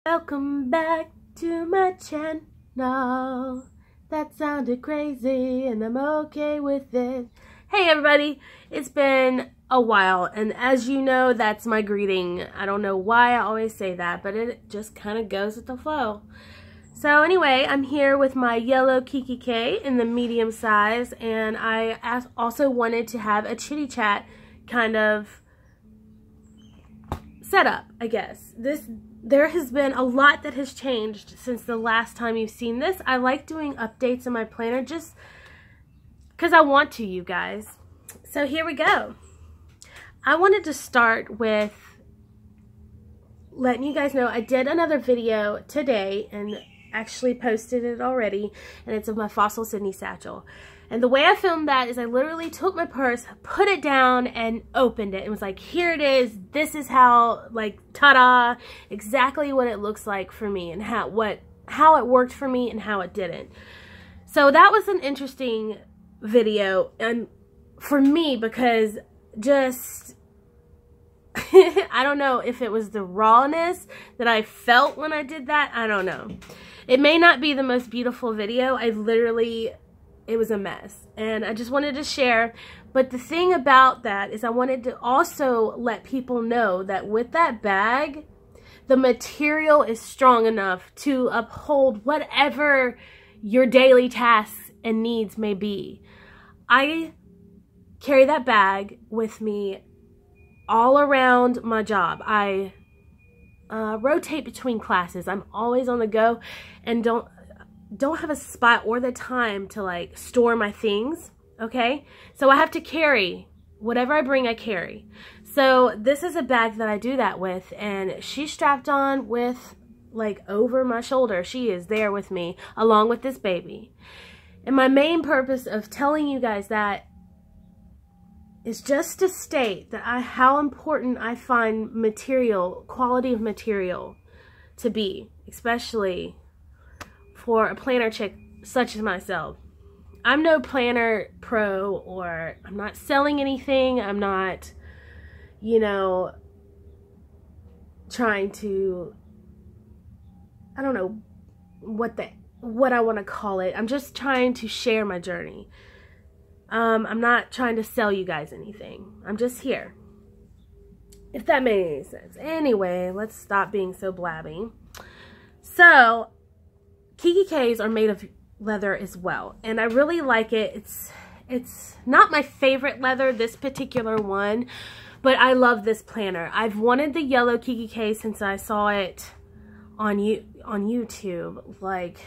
Welcome back to my channel. That sounded crazy and I'm okay with it. Hey everybody, it's been a while, and as you know, that's my greeting. I don't know why I always say that, but it just kind of goes with the flow. So anyway, I'm here with my yellow Kikki in the medium size, and I also wanted to have a chitty chat kind of setup, I guess. There has been a lot that has changed since the last time you've seen this. I like doing updates in my planner just because I want to, you guys. So here we go. I wanted to start with letting you guys know I did another video today and actually posted it already, and it's of my Fossil Sydney satchel. And the way I filmed that is I literally took my purse, put it down, and opened it. And was like, here it is. This is how, like, ta-da, exactly what it looks like for me, and how it worked for me and how it didn't. So that was an interesting video, and for me, because just I don't know if it was the rawness that I felt when I did that. I don't know. It may not be the most beautiful video. It was a mess, and I just wanted to share. But the thing about that is I wanted to also let people know that with that bag, the material is strong enough to uphold whatever your daily tasks and needs may be. I carry that bag with me all around my job. I rotate between classes. I'm always on the go and don't have a spot or the time to like store my things, okay? So I have to carry whatever I bring, I carry. So this is a bag that I do that with, and she's strapped on with like over my shoulder. She is there with me along with this baby. And my main purpose of telling you guys that is just to state that how important I find material, quality of material to be, especially for a planner chick such as myself. I'm no planner pro, or I'm not selling anything. I'm not, you know, trying to, I don't know what I want to call it. I'm just trying to share my journey. I'm not trying to sell you guys anything. I'm just here. If that made any sense. Anyway, let's stop being so blabby. So, Kikki's are made of leather as well, and I really like it. It's not my favorite leather, this particular one, but I love this planner. I've wanted the yellow Kikki since I saw it on YouTube, like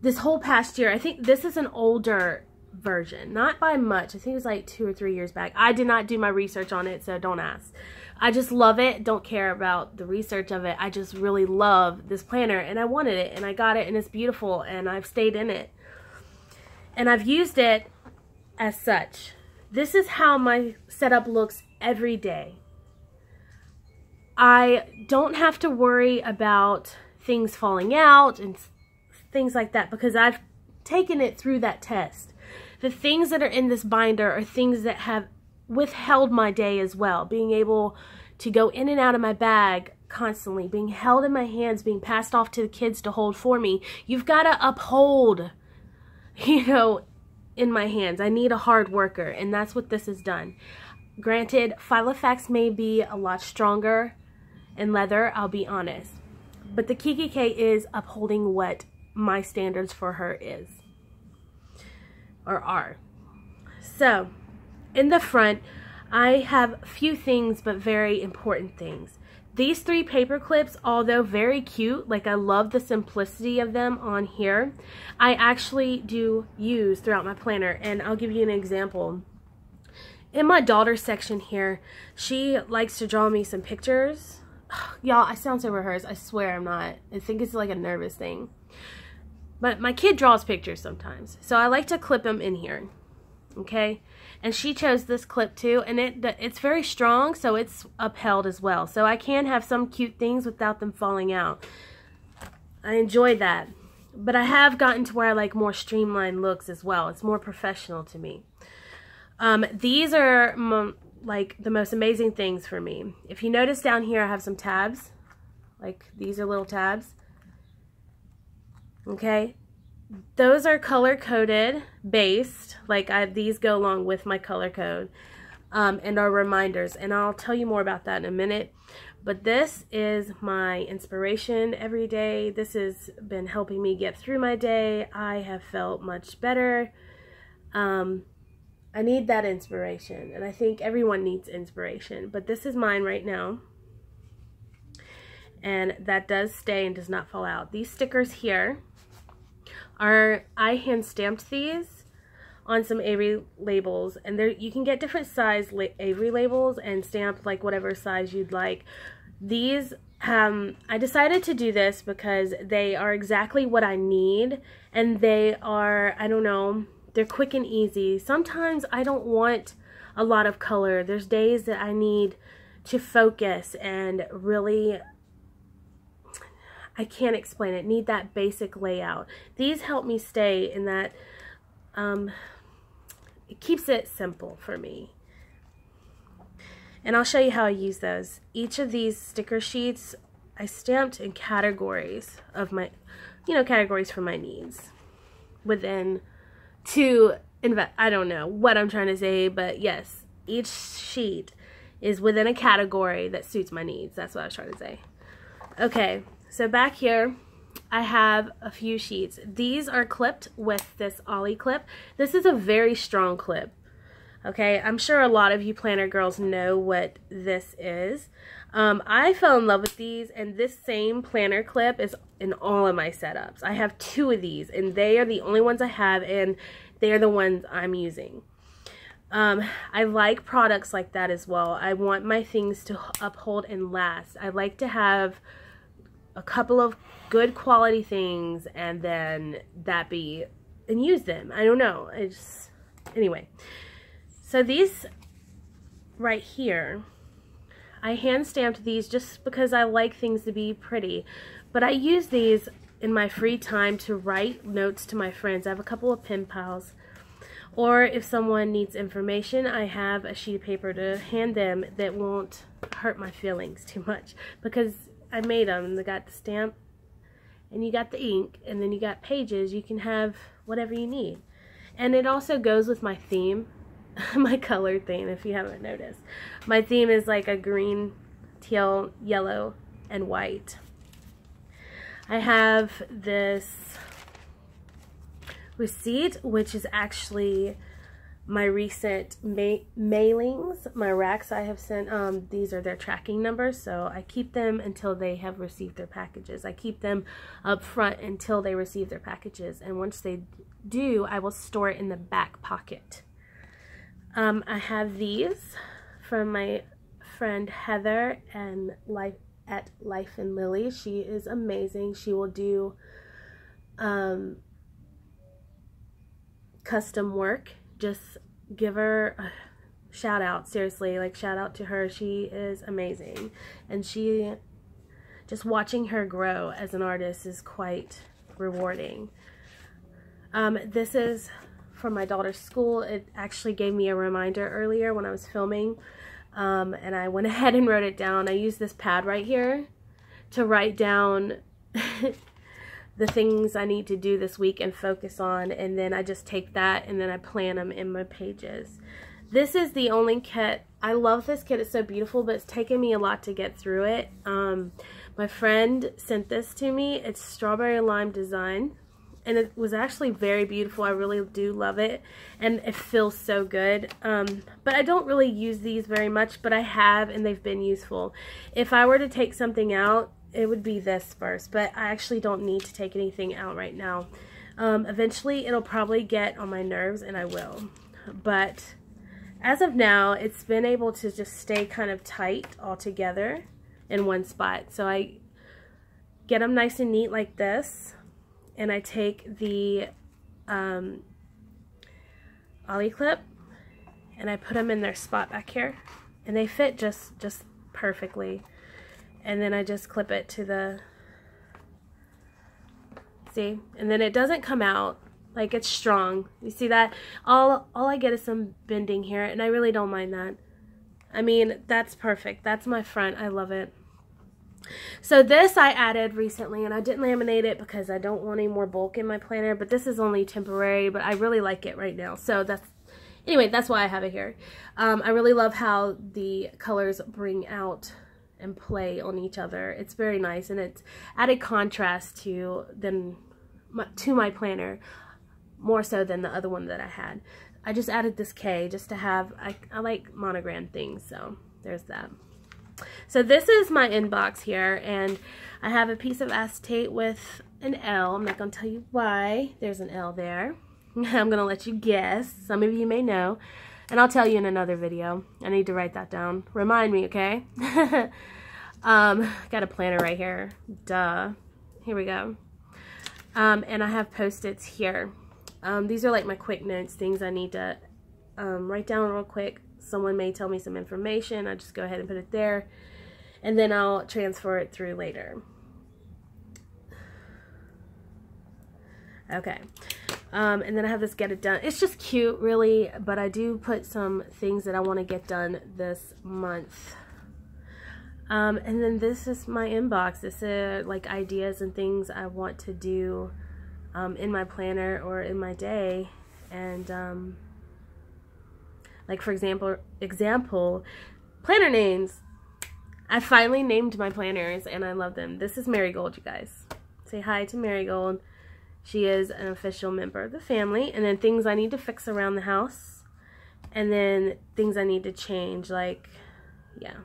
this whole past year. I think this is an older version, not by much. I think it was like 2 or 3 years back. I did not do my research on it, so don't ask. I just love it. Don't care about the research of it. I just really love this planner, and I wanted it, and I got it, and it's beautiful, and I've stayed in it, and I've used it as such. This is how my setup looks every day. I don't have to worry about things falling out and things like that, because I've taken it through that test. The things that are in this binder are things that have withheld my day as well. Being able to go in and out of my bag constantly, being held in my hands, being passed off to the kids to hold for me. You've got to uphold, you know, in my hands. I need a hard worker, and that's what this has done. Granted, Filofax may be a lot stronger in leather, I'll be honest. But the Kikki is upholding what my standards for her is. Or are. So, in the front, I have few things, but very important things. These 3 paper clips, although very cute, like I love the simplicity of them on here, I actually do use throughout my planner, and I'll give you an example. In my daughter's section here, she likes to draw me some pictures. Y'all, I sound so rehearsed. I swear I'm not. I think it's like a nervous thing. But my kid draws pictures sometimes, so I like to clip them in here, okay? And she chose this clip too, and it's very strong, so it's upheld as well. So I can have some cute things without them falling out. I enjoy that. But I have gotten to where I like more streamlined looks as well. It's more professional to me. These are like the most amazing things for me. If you notice down here, I have some tabs like these are little tabs. Okay, those are color coded based, like these go along with my color code, and are reminders, and I'll tell you more about that in a minute. But this is my inspiration every day. This has been helping me get through my day. I have felt much better. I need that inspiration, and I think everyone needs inspiration, but this is mine right now. And that does stay and does not fall out. These stickers here are, I hand stamped these on some Avery labels, and there you can get different size Avery labels and stamp like whatever size you'd like. These I decided to do this because they are exactly what I need, and they are, I don't know, they're quick and easy. Sometimes I don't want a lot of color. There's days that I need to focus and really, I can't explain it, need that basic layout. These help me stay in that, it keeps it simple for me. And I'll show you how I use those. Each of these sticker sheets I stamped in categories of my, categories for my needs. Within I don't know what I'm trying to say, but yes, each sheet is within a category that suits my needs. That's what I was trying to say. Okay, so back here, I have a few sheets. These are clipped with this Ollie clip. This is a very strong clip. Okay, I'm sure a lot of you planner girls know what this is. I fell in love with these, and this same planner clip is in all of my setups. I have 2 of these, and they are the only ones I have, and they are the ones I'm using. I like products like that as well. I want my things to uphold and last. I like to have a couple of good quality things and then and use them. I don't know. Anyway. So these right here, I hand stamped these just because I like things to be pretty. But I use these in my free time to write notes to my friends. I have a couple of pen pals. Or if someone needs information, I have a sheet of paper to hand them that won't hurt my feelings too much. Because I made them, and they got the stamp, and you got the ink, and then you got pages. You can have whatever you need. And it also goes with my theme. My color theme, if you haven't noticed. My theme is like a green, teal, yellow, and white. I have this receipt, which is actually my recent mailings, my racks I have sent. These are their tracking numbers, so I keep them until they have received their packages. I keep them up front until they receive their packages, and once they do, I will store it in the back pocket. I have these from my friend Heather and at Life and Lily. She is amazing. She will do custom work. Just give her a shout out, seriously, like shout out to her. She is amazing, and just watching her grow as an artist is quite rewarding. This is from my daughter's school. It actually gave me a reminder earlier when I was filming, and I went ahead and wrote it down. I used this pad right here to write down the things I need to do this week and focus on, and then I just take that and then I plan them in my pages. This is the only kit. I love this kit. It's so beautiful, but it's taken me a lot to get through it. My friend sent this to me. It's strawberry lime design. And it was actually very beautiful. I really do love it. And it feels so good. But I don't really use these very much, but I have, and they've been useful. If I were to take something out, it would be this first. But I actually don't need to take anything out right now. Eventually, it'll probably get on my nerves, and I will. But as of now, it's been able to just stay kind of tight all together in one spot. So I get them nice and neat like this. And I take the Ollie clip and I put them in their spot back here, and they fit just perfectly. And then I just clip it to the, see, and then it doesn't come out, like it's strong. You see that? All I get is some bending here, and I really don't mind that. I mean, that's perfect. That's my front. I love it. So this I added recently, and I didn't laminate it because I don't want any more bulk in my planner, but this is only temporary, but I really like it right now. So anyway, that's why I have it here. I really love how the colors bring out and play on each other. It's very nice, and it's added contrast to my planner, more so than the other one that I had. I just added this K just to have, I like monogram things, so there's that. So this is my inbox here, and I have a piece of acetate with an L. I'm not going to tell you why there's an L there. I'm going to let you guess. Some of you may know, and I'll tell you in another video. I need to write that down. Remind me, okay? Got a planner right here. Duh. Here we go. And I have Post-its here. These are like my quick notes, things I need to write down real quick. Someone may tell me some information. I just go ahead and put it there, and then I'll transfer it through later. Okay. And then I have this Get It Done. It's just cute, really, but I do put some things that I want to get done this month. And then this is my inbox. This is like ideas and things I want to do in my planner or in my day. And like for example, planner names. I finally named my planners, and I love them. This is Marigold, you guys. Say hi to Marigold. She is an official member of the family. And then things I need to fix around the house. And then things I need to change, like, yeah,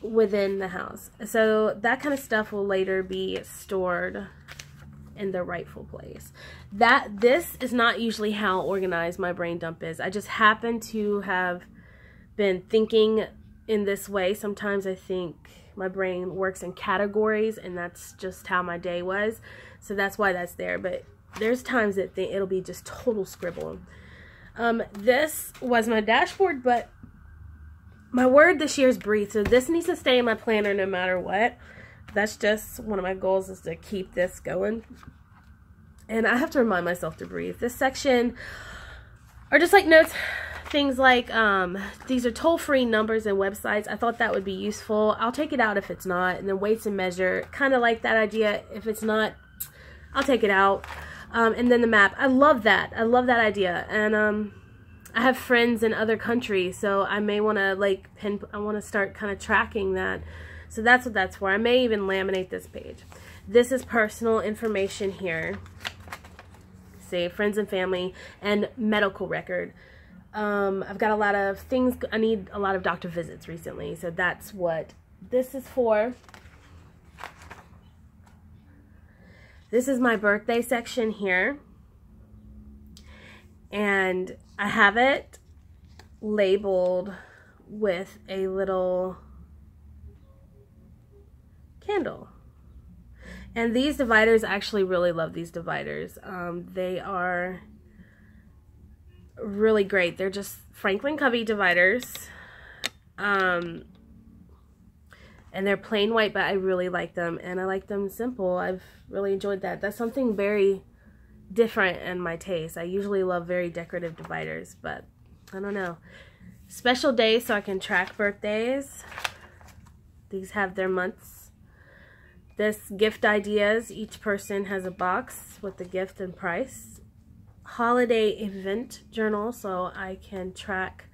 within the house. So that kind of stuff will later be stored in the rightful place. This is not usually how organized my brain dump is. I just happen to have been thinking in this way. Sometimes I think my brain works in categories, and that's just how my day was. So that's why that's there. But there's times that it'll be just total scribble. This was my dashboard, but my word this year is breathe. So this needs to stay in my planner no matter what. That's just one of my goals, is to keep this going. And I have to remind myself to breathe. This section are just like notes, things like these are toll-free numbers and websites. I thought that would be useful. I'll take it out if it's not. And then weights and measure, kind of like that idea. If it's not, I'll take it out. And then the map. I love that. I love that idea. And I have friends in other countries, so I may want to I want to start kind of tracking that. So that's what that's for. I may even laminate this page. This is personal information here. See, friends and family, and medical record. I've got a lot of things. I need a lot of doctor visits recently, so that's what this is for. This is my birthday section here. And I have it labeled with a little candle. And these dividers, I actually really love these dividers. They are really great. They're just Franklin Covey dividers. And they're plain white, but I really like them. And I like them simple. I've really enjoyed that. That's something very different in my taste. I usually love very decorative dividers, but I don't know. Special days so I can track birthdays. These have their months. This gift ideas, each person has a box with the gift and price. Holiday event journal, so I can track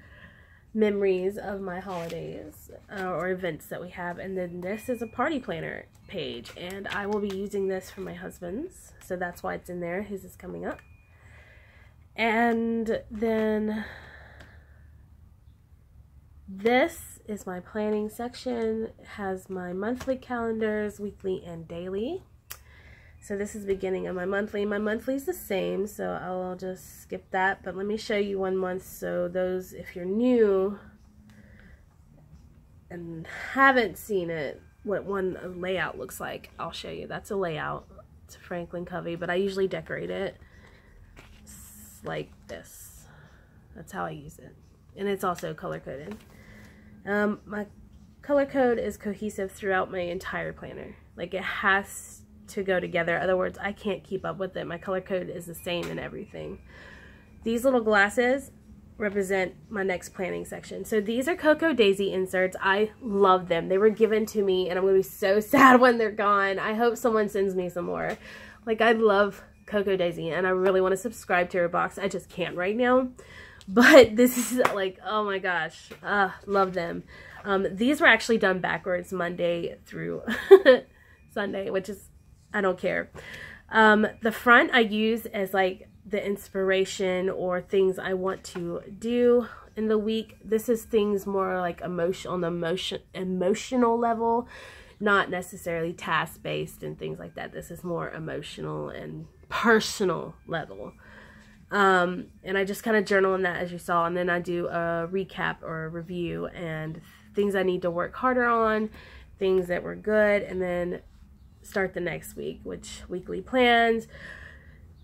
memories of my holidays or events that we have. And then this is a party planner page, and I will be using this for my husband's, so that's why it's in there. His is coming up. And then this is my planning section. It has my monthly calendars, weekly and daily. So this is the beginning of my monthly. My monthly is the same, so I'll just skip that. But let me show you 1 month, so those, if you're new and haven't seen it, what one layout looks like, I'll show you. That's a layout. It's Franklin Covey, but I usually decorate it like this. That's how I use it. And it's also color-coded. My color code is cohesive throughout my entire planner. Like, it has to go together. In other words, I can't keep up with it. My color code is the same in everything. These little glasses, represent my next planning section. So these are Cocoa Daisy inserts. I love them. They were given to me, and I'm going to be so sad when they're gone. I hope someone sends me some more. Like, I love Cocoa Daisy, and I really want to subscribe to her box. I just can't right now. But this is like, oh my gosh, love them. These were actually done backwards, Monday through Sunday, which is, I don't care. The front I use as like the inspiration or things I want to do in the week. This is things more like emotional level, not necessarily task-based and things like that. This is more emotional and personal level. And I just kind of journal in that, as you saw, and then I do a recap or a review and things I need to work harder on, things that were good, and then start the next week, which weekly plans.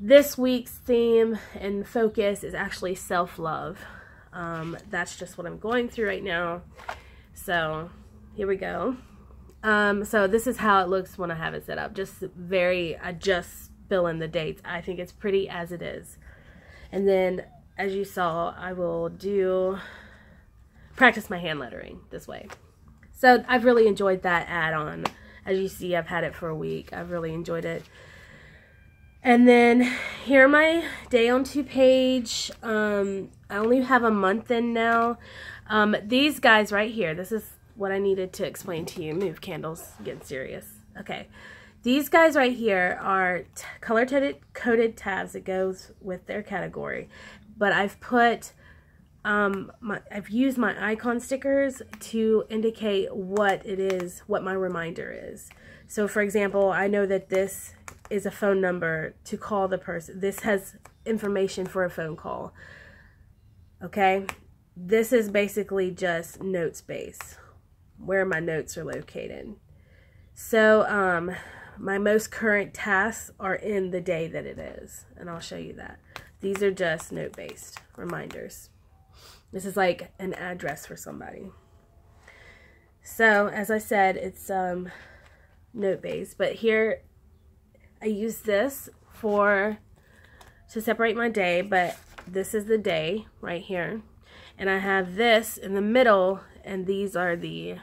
This week's theme and focus is actually self-love. That's just what I'm going through right now. So here we go. So this is how it looks when I have it set up. I just fill in the dates. I think it's pretty as it is. And then, as you saw, I will practice my hand lettering this way. So I've really enjoyed that add-on. As you see, I've had it for a week. I've really enjoyed it. And then here are my day on 2 page. I only have a month in now. These guys right here, this is what I needed to explain to you. Move, candles, getting serious. Okay. These guys right here are color-coded tabs that goes with their category. But I've put, I've used my icon stickers to indicate what it is, what my reminder is. So for example, I know that this is a phone number to call the person. This has information for a phone call. Okay? This is basically just note space, where my notes are located. So, my most current tasks are in the day that it is, and I'll show you that. These are just note-based reminders. This is like an address for somebody. So, as I said, it's note-based, but here I use this to separate my day, but this is the day right here, and I have this in the middle, and these are the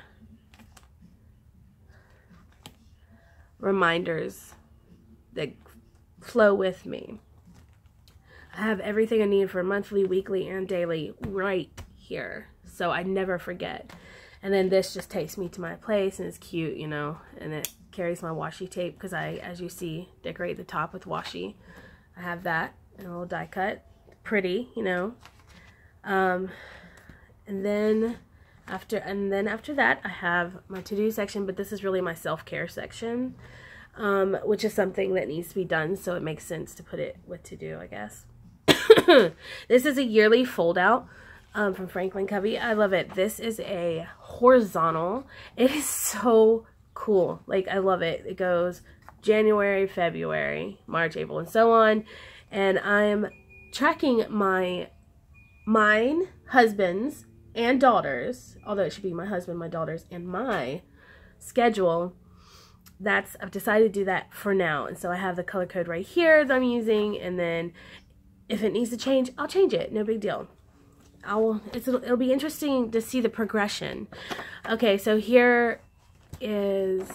reminders that flow with me. I have everything I need for monthly, weekly, and daily right here, so I never forget. And then this just takes me to my place, and it's cute, you know, and it carries my washi tape because I, as you see, decorate the top with washi. I have that and a little die cut, pretty, you know. And then after that, I have my to-do section, but this is really my self-care section, which is something that needs to be done, so it makes sense to put it with to-do, I guess. This is a yearly fold-out from Franklin Covey. I love it. This is a horizontal. It is so cool. Like, I love it. It goes January, February, March, April, and so on. And I'm tracking mine, husband's, and daughters, although it should be my husband, my daughters, and my schedule. I've decided to do that for now. And so I have the color code right here that I'm using, and then if it needs to change, I'll change it. No big deal. It'll be interesting to see the progression. Okay, so here is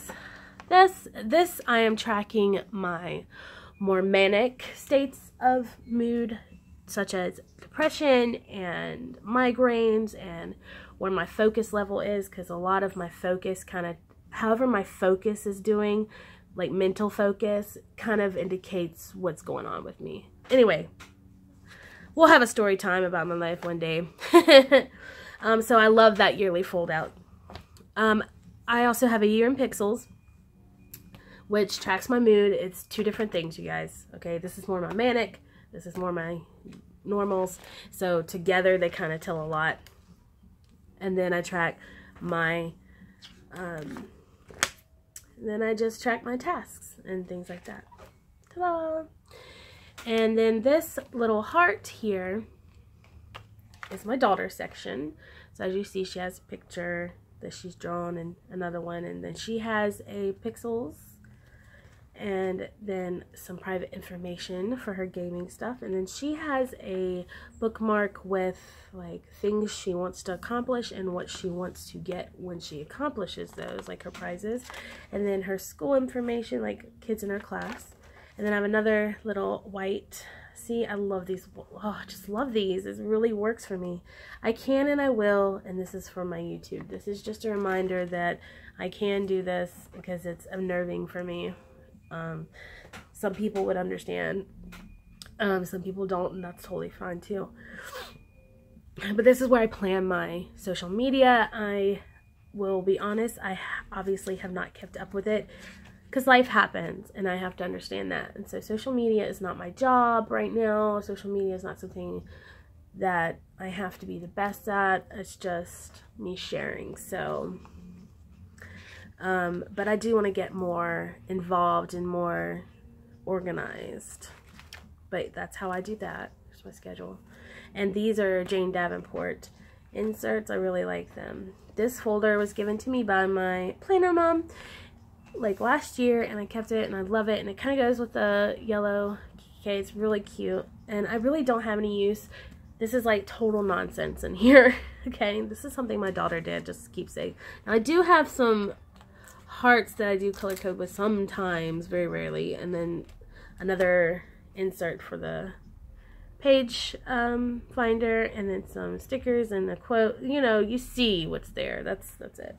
this I am tracking my more manic states of mood, such as depression and migraines, and where my focus level is, because a lot of my focus however my focus is doing, like mental focus, kind of indicates what's going on with me. Anyway, we'll have a story time about my life one day. So I love that yearly fold out. I also have a year in pixels, which tracks my mood. It's 2 different things, you guys. Okay, this is more my manic. This is more my normals. So together they kind of tell a lot. And then I track my, then I just track my tasks and things like that. Ta-da! And then this little heart here is my daughter section. So as you see, she has a picture that she's drawn and another one, and then she has a pixels and then some private information for her gaming stuff. And then she has a bookmark with like things she wants to accomplish and what she wants to get when she accomplishes those, like her prizes. And then her school information, like kids in her class. And then I have another little white, see, I love these. Oh, I just love these. This really works for me. I can and I will, and this is for my YouTube. This is just a reminder that I can do this because it's unnerving for me. Some people would understand. Some people don't, and that's totally fine too. But this is where I plan my social media. I will be honest, I obviously have not kept up with it because life happens and I have to understand that. And so social media is not my job right now. Social media is not something that I have to be the best at. It's just me sharing. So, but I do want to get more involved and more organized. But that's how I do that. Here's my schedule. And these are Jane Davenport inserts. I really like them. This folder was given to me by my planner mom like last year, and I kept it and I love it, and it kind of goes with the yellow Kikki. It's really cute, and I really don't have any use. This is like total nonsense in here. Okay, this is something my daughter did, just keepsake. Now I do have some hearts that I do color code with sometimes, very rarely, and then another insert for the page finder, and then some stickers and a quote. You know, you see what's there. That's it.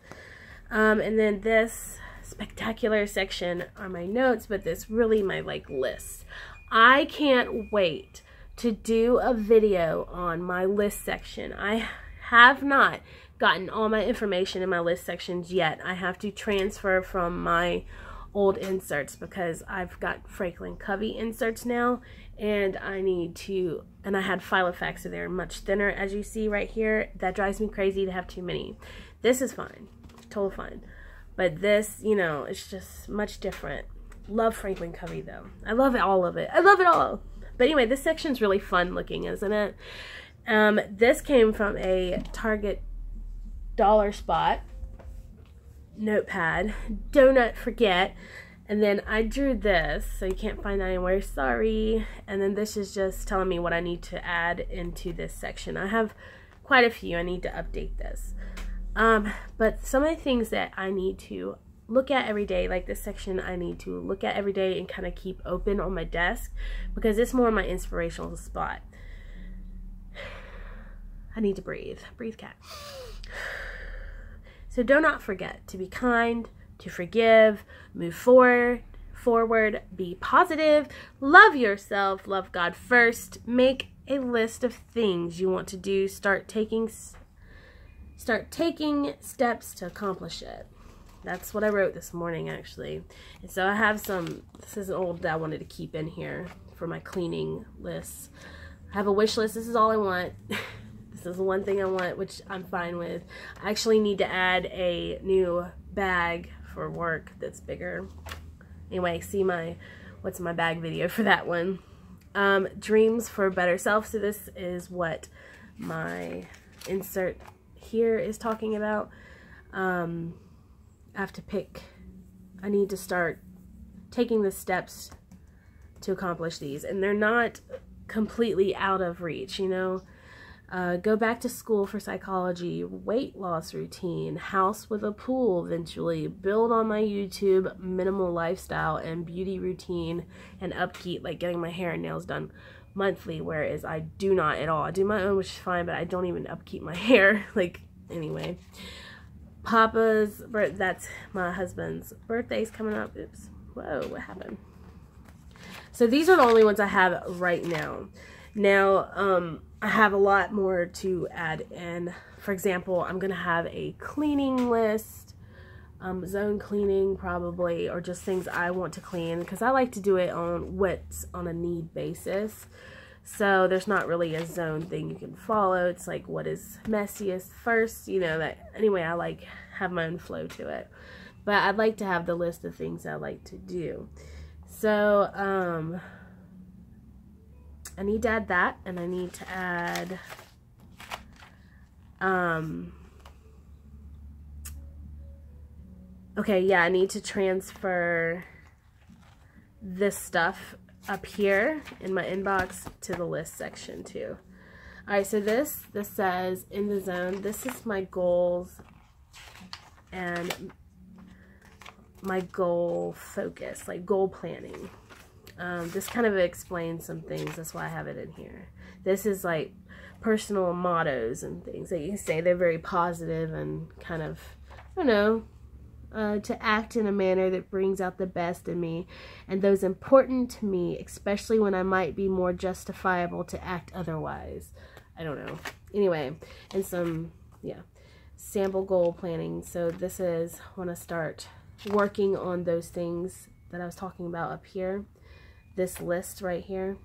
And then this spectacular section are my notes, but this really my like list. I can't wait to do a video on my list section. I have not gotten all my information in my list sections yet. I have to transfer from my old inserts because I've got Franklin Covey inserts now, and I need to, and I had Filofax, so they're much thinner, as you see right here. That drives me crazy to have too many. This is fine, total fine. But this, you know, it's just much different. Love Franklin Covey though. I love all of it. I love it all. But anyway, this section's really fun looking, isn't it? This came from a Target dollar spot notepad. Do not forget. And then I drew this, so you can't find that anywhere, sorry. And then this is just telling me what I need to add into this section. I have quite a few. I need to update this. But some of the things that I need to look at every day, like this section, I need to look at every day and kind of keep open on my desk because it's more my inspirational spot. I need to breathe. Breathe, cat. So do not forget to be kind, to forgive, move forward, be positive, love yourself, love God first, make a list of things you want to do, start taking steps to accomplish it. That's what I wrote this morning, actually. And so I have some, this is an old that I wanted to keep in here for my cleaning lists. I have a wish list. This is all I want. This is the one thing I want, which I'm fine with. I actually need to add a new bag for work that's bigger. Anyway, see my what's my bag video for that one. Dreams for a better self. So this is what my insert here is talking about. I have to pick, I need to start taking the steps to accomplish these, and they're not completely out of reach, you know. Go back to school for psychology, weight loss routine, house with a pool eventually, build on my YouTube, minimal lifestyle, and beauty routine and upkeep, like getting my hair and nails done monthly, whereas I do not at all. I do my own, which is fine, but I don't even upkeep my hair. Like, anyway. Papa's, that's my husband's birthday's coming up. Oops. Whoa, what happened? So these are the only ones I have right now. Now, I have a lot more to add in. For example, I'm going to have a cleaning list, zone cleaning probably, or just things I want to clean, because I like to do it on what's on a need basis. So there's not really a zone thing you can follow. It's like what is messiest first, you know, that anyway, I like have my own flow to it. But I'd like to have the list of things I like to do. So, I need to add that, and I need to add, okay, yeah, I need to transfer this stuff up here in my inbox to the list section too. Alright, so this says in the zone. This is my goals and my goal focus, like goal planning. This kind of explains some things. That's why I have it in here. This is like personal mottos and things that you can say. They're very positive and kind of, I don't know, to act in a manner that brings out the best in me and those important to me, especially when I might be more justifiable to act otherwise. I don't know. Anyway, and some, yeah, sample goal planning. So this is when I start working on those things that I was talking about up here. This list right here.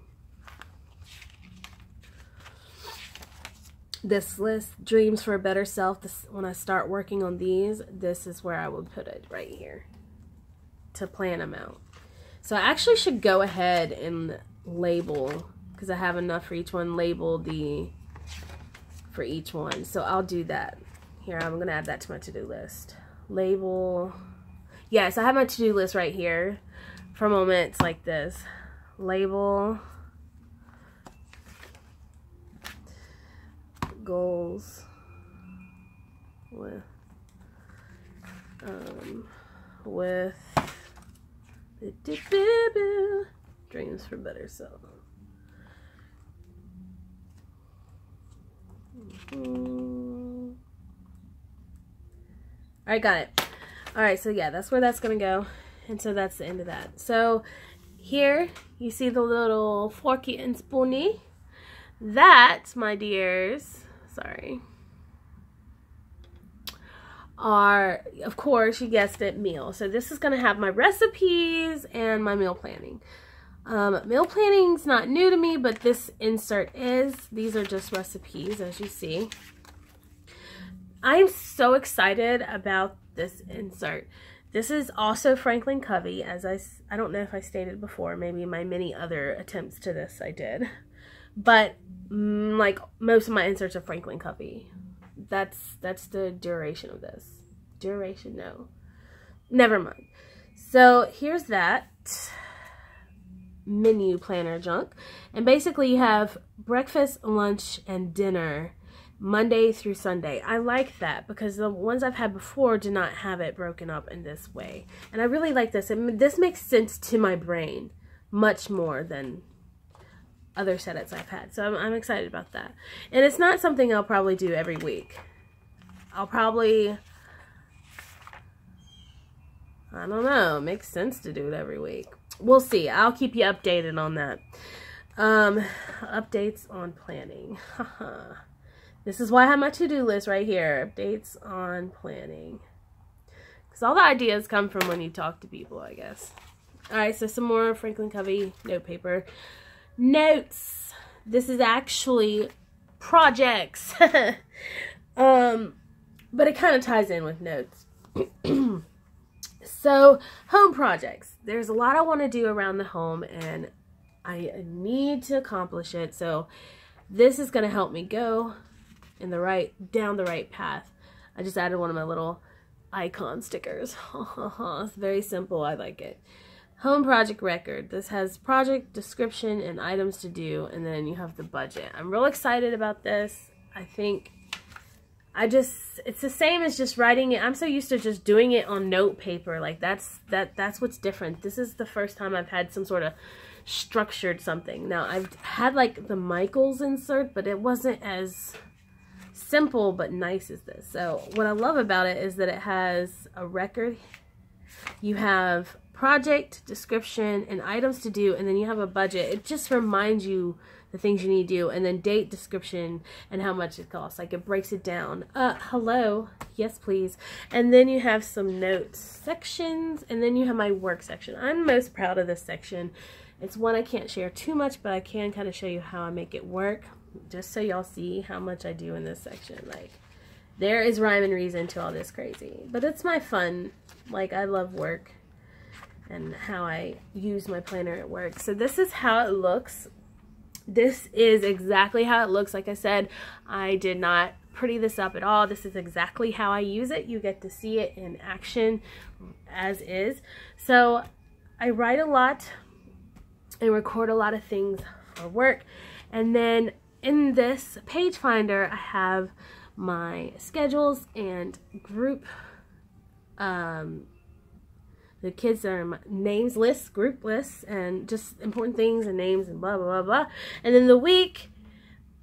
This list, dreams for a better self. This, when I start working on these, this is where I would put it right here to plan them out. So I actually should go ahead and label, because I have enough for each one, label for each one. So I'll do that. Here, I'm going to add that to my to-do list. Label. Yes, I have my to-do list right here for moments like this. Label. Goals. With dreams for better self. Alright, got it. Alright, so yeah, that's where that's gonna go. And so that's the end of that. So here you see the little forky and spoony. That, my dears, sorry, are, of course, you guessed it, meal. So this is going to have my recipes and my meal planning. Meal planning's not new to me, but this insert is. These are just recipes, as you see. I'm so excited about this insert. This is also Franklin Covey, as I don't know if I stated before, maybe my many other attempts to this I did. But like most of my inserts are Franklin Covey. That's the duration of this. Duration, no. Never mind. So here's that menu planner junk. And basically you have breakfast, lunch, and dinner Monday through Sunday. I like that because the ones I've had before did not have it broken up in this way. And I really like this. This makes sense to my brain much more than other setups I've had. So I'm excited about that. And it's not something I'll probably do every week. I'll probably, I don't know, it makes sense to do it every week. We'll see. I'll keep you updated on that. Updates on planning. This is why I have my to-do list right here. Updates on planning. Because all the ideas come from when you talk to people, I guess. Alright, so some more Franklin Covey note paper. Notes. This is actually projects. But it kind of ties in with notes. So, home projects. There's a lot I want to do around the home and I need to accomplish it. So, this is going to help me go in down the right path. I just added one of my little icon stickers. It's very simple. I like it. Home project record. This has project description and items to do, and then you have the budget. I'm real excited about this. I think it's the same as just writing it. I'm so used to just doing it on note paper. Like that's what's different. This is the first time I've had some sort of structured something. Now I've had like the Michaels insert, but it wasn't as simple but nice as this. So what I love about it is that it has a record. You have project, description, and items to do, and then you have a budget. It just reminds you the things you need to do, and then date, description, and how much it costs. Like it breaks it down. Hello, yes please. And then you have some notes sections, and then you have my work section. I'm most proud of this section. It's one I can't share too much, but I can kind of show you how I make it work, just so y'all see how much I do in this section. Like, there is rhyme and reason to all this crazy, but it's my fun. Like, I love work and how I use my planner at work. So this is how it looks. This is exactly how it looks. Like I said, I did not pretty this up at all. This is exactly how I use it. You get to see it in action as is. So I write a lot and record a lot of things for work. And then in this page finder, I have my schedules and group, the kids are my names lists, group lists, and just important things and names and blah, blah, blah, blah. And then the week,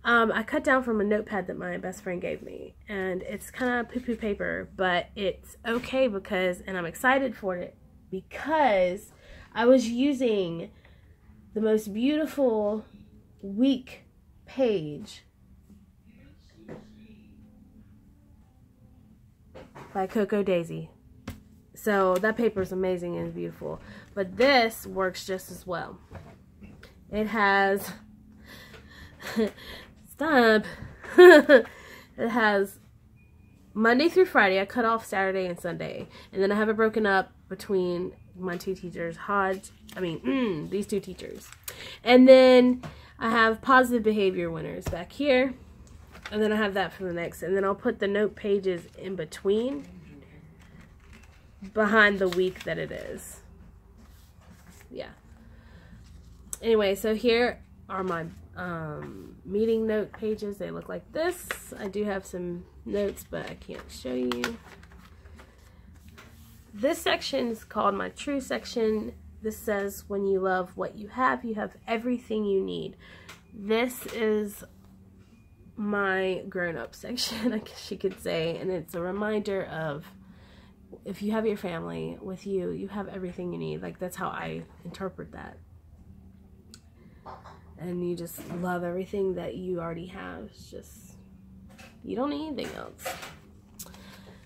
I cut down from a notepad that my best friend gave me. And it's kind of poo-poo paper, but it's okay because, and I'm excited for it, because I was using the most beautiful week page by Coco Daisy. So that paper is amazing and beautiful. But this works just as well. It has stop. It has Monday through Friday. I cut off Saturday and Sunday. And then I have it broken up between my two teachers, these two teachers. And then I have positive behavior winners back here. And then I have that for the next. And then I'll put the note pages in between, behind the week that it is. Yeah. Anyway, so here are my meeting note pages. They look like this. I do have some notes, but I can't show you. This section is called my true section. This says, when you love what you have everything you need. This is my grown-up section, I guess you could say, and it's a reminder of, if you have your family with you, you have everything you need. Like, that's how I interpret that. And you just love everything that you already have. It's just, you don't need anything else.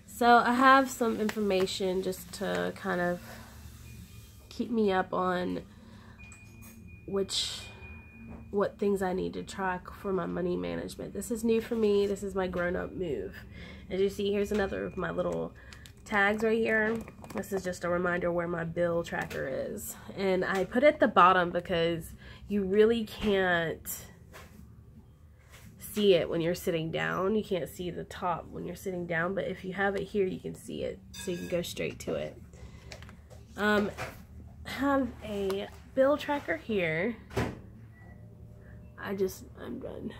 So I have some information just to kind of keep me up on what things I need to track for my money management. This is new for me. This is my grown-up move. As you see, here's another of my little tags right here. This is just a reminder where my bill tracker is. And I put it at the bottom because you really can't see it when you're sitting down. You can't see the top when you're sitting down, but if you have it here, you can see it. So you can go straight to it. Have a bill tracker here. I'm done.